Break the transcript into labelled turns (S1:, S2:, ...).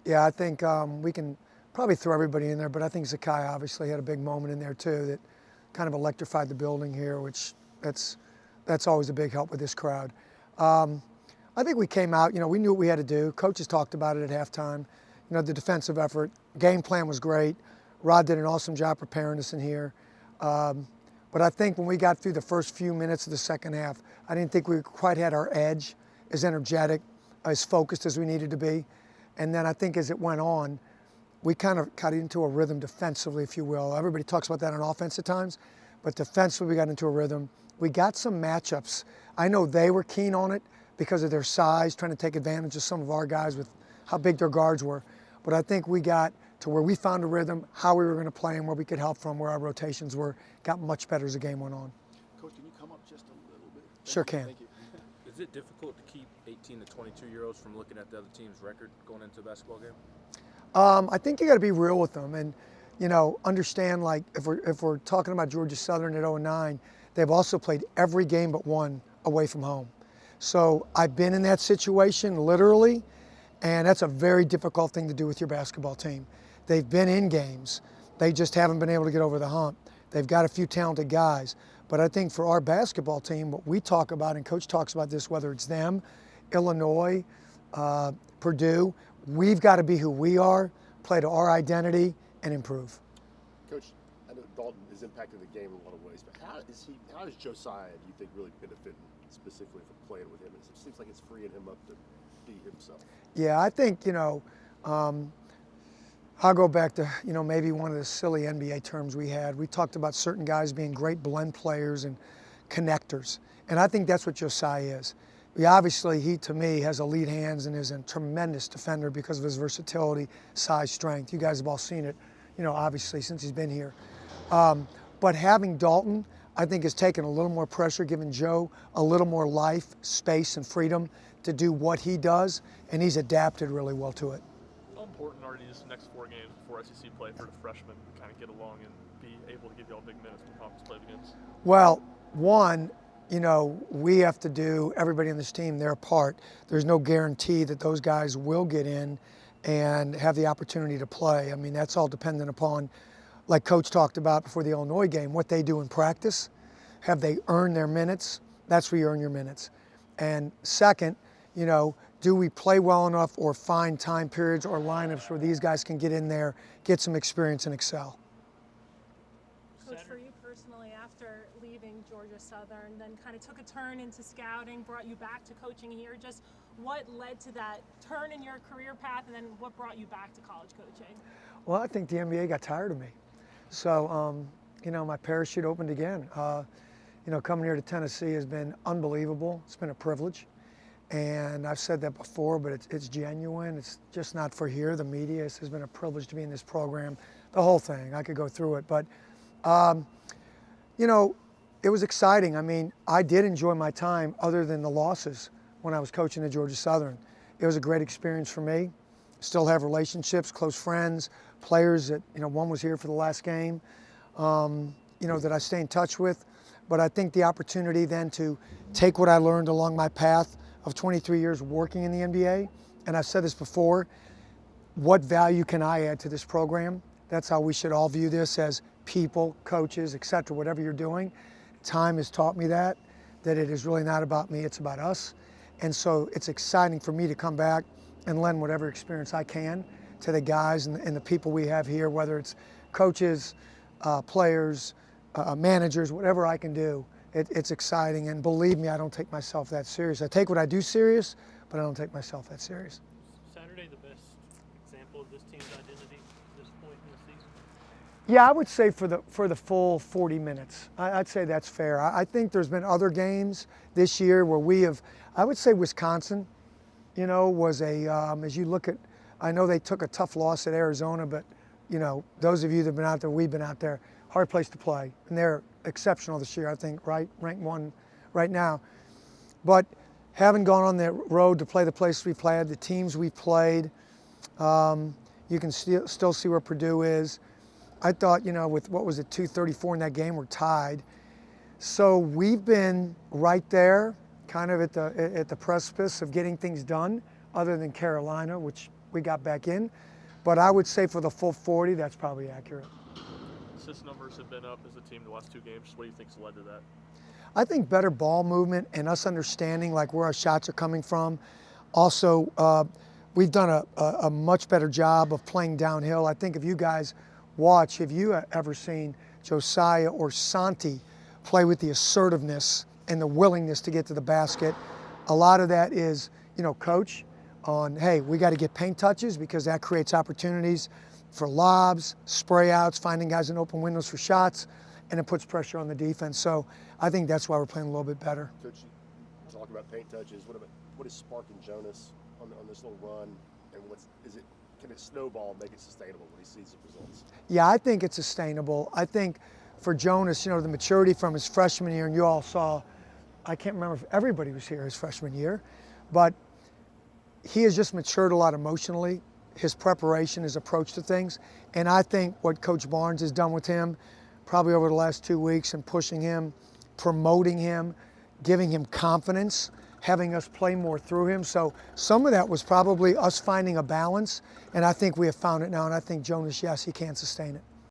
S1: Yeah, I think we can probably throw everybody in there, but I think Zakai obviously had a big moment in there too that kind of electrified the building here, which that's always a big help with this crowd. Um, I think we came out, we knew what we had to do. Coaches talked about it at halftime. The defensive effort, game plan was great. Rod did an awesome job preparing us in here. Um, but I think when we got through the first few minutes of the second half, I didn't think we quite had our edge, as energetic, as focused as we needed to be. And then I think as it went on, we kind of got into a rhythm defensively, if you will. Everybody talks about that on offense at times, but defensively we got into a rhythm. We got some matchups. I know they were keen on it because of their size, trying to take advantage of some of our guys with how big their guards were. But I think we got to where we found a rhythm, how we were going to play and where we could help from, where our rotations were, got much better as the game went on.
S2: Coach, can you come up just a little bit?
S1: Sure can.
S2: Thank you.
S3: Is it difficult to keep 18 to 22-year-olds from looking at the other team's record going into a basketball game?
S1: I think you got to be real with them and, understand, like, if we're talking about Georgia Southern at 0-9, they've also played every game but one away from home. So I've been in that situation literally, and that's a very difficult thing to do with your basketball team. They've been in games. They just haven't been able to get over the hump. They've got a few talented guys. But I think for our basketball team, what we talk about, and Coach talks about this, whether it's them, Illinois, Purdue, we've got to be who we are, play to our identity, and improve.
S2: Coach, I know Dalton has impacted the game in a lot of ways, but how is Josiah, do you think, really benefiting specifically from playing with him? It seems like it's freeing him up to be himself.
S1: Yeah, I think, I'll go back to, maybe one of the silly NBA terms we had. We talked about certain guys being great blend players and connectors. And I think that's what Josiah is. He, to me, has elite hands and is a tremendous defender because of his versatility, size, strength. You guys have all seen it, obviously, since he's been here. But having Dalton, I think, has taken a little more pressure, given Joe a little more life, space, and freedom to do what he does, and he's adapted really well to it.
S4: How important are these next 4 games before SEC play for the freshmen to kind of get along and be able to give you all big minutes when conference play begins?
S1: Well, one, we have to do, everybody on this team, their part. There's no guarantee that those guys will get in and have the opportunity to play. I mean, that's all dependent upon, like Coach talked about before the Illinois game, what they do in practice. Have they earned their minutes? That's where you earn your minutes. And second, do we play well enough or find time periods or lineups where these guys can get in there, get some experience and excel?
S5: Coach, for you personally, after leaving Georgia Southern, then kind of took a turn into scouting, brought you back to coaching here, just what led to that turn in your career path, and then what brought you back to college coaching?
S1: Well, I think the NBA got tired of me. So, my parachute opened again. Coming here to Tennessee has been unbelievable. It's been a privilege. And I've said that before, but it's genuine. It's just not for here, the media. It has been a privilege to be in this program. The whole thing, I could go through it. But, it was exciting. I mean, I did enjoy my time other than the losses when I was coaching at Georgia Southern. It was a great experience for me. Still have relationships, close friends, players that, one was here for the last game, that I stay in touch with. But I think the opportunity then to take what I learned along my path of 23 years working in the NBA, and I've said this before, what value can I add to this program? That's how we should all view this as people, coaches, et cetera, whatever you're doing. Time has taught me that it is really not about me, it's about us. And so it's exciting for me to come back and lend whatever experience I can to the guys and the people we have here, whether it's coaches, players, managers, whatever I can do. It's exciting, and believe me, I don't take myself that serious. I take what I do serious, but I don't take myself that serious.
S4: Saturday the best example of this team's identity at this point in the season?
S1: Yeah, I would say for the full 40 minutes. I'd say that's fair. I think there's been other games this year where we have, I would say Wisconsin, was as you look at, I know they took a tough loss at Arizona, but, those of you that have been out there, we've been out there, hard place to play. And they're exceptional this year, I think, right? Ranked 1 right now. But having gone on that road to play the place we played, the teams we played, you can still see where Purdue is. I thought, with what was it, 2:34 in that game, we're tied. So we've been right there, kind of at the precipice of getting things done, other than Carolina, which we got back in. But I would say for the full 40, that's probably accurate.
S4: Assist numbers have been up as a team the last 2 games. What do you think's led to that?
S1: I think better ball movement and us understanding like where our shots are coming from. Also, we've done a much better job of playing downhill. I think if you guys watch, have you ever seen Josiah or Santi play with the assertiveness and the willingness to get to the basket? A lot of that is, coach on, hey, we got to get paint touches because that creates opportunities for lobs, spray outs, finding guys in open windows for shots, and it puts pressure on the defense. So I think that's why we're playing a little bit better.
S2: Coach, you talk about paint touches. What is sparking Jonas on this little run, and can it snowball and make it sustainable when he sees the results?
S1: Yeah, I think it's sustainable. I think for Jonas, the maturity from his freshman year, and you all saw, I can't remember if everybody was here his freshman year, but he has just matured a lot emotionally, his preparation, his approach to things. And I think what Coach Barnes has done with him probably over the last 2 weeks and pushing him, promoting him, giving him confidence, having us play more through him. So some of that was probably us finding a balance, and I think we have found it now, and I think Jonas, yes, he can sustain it.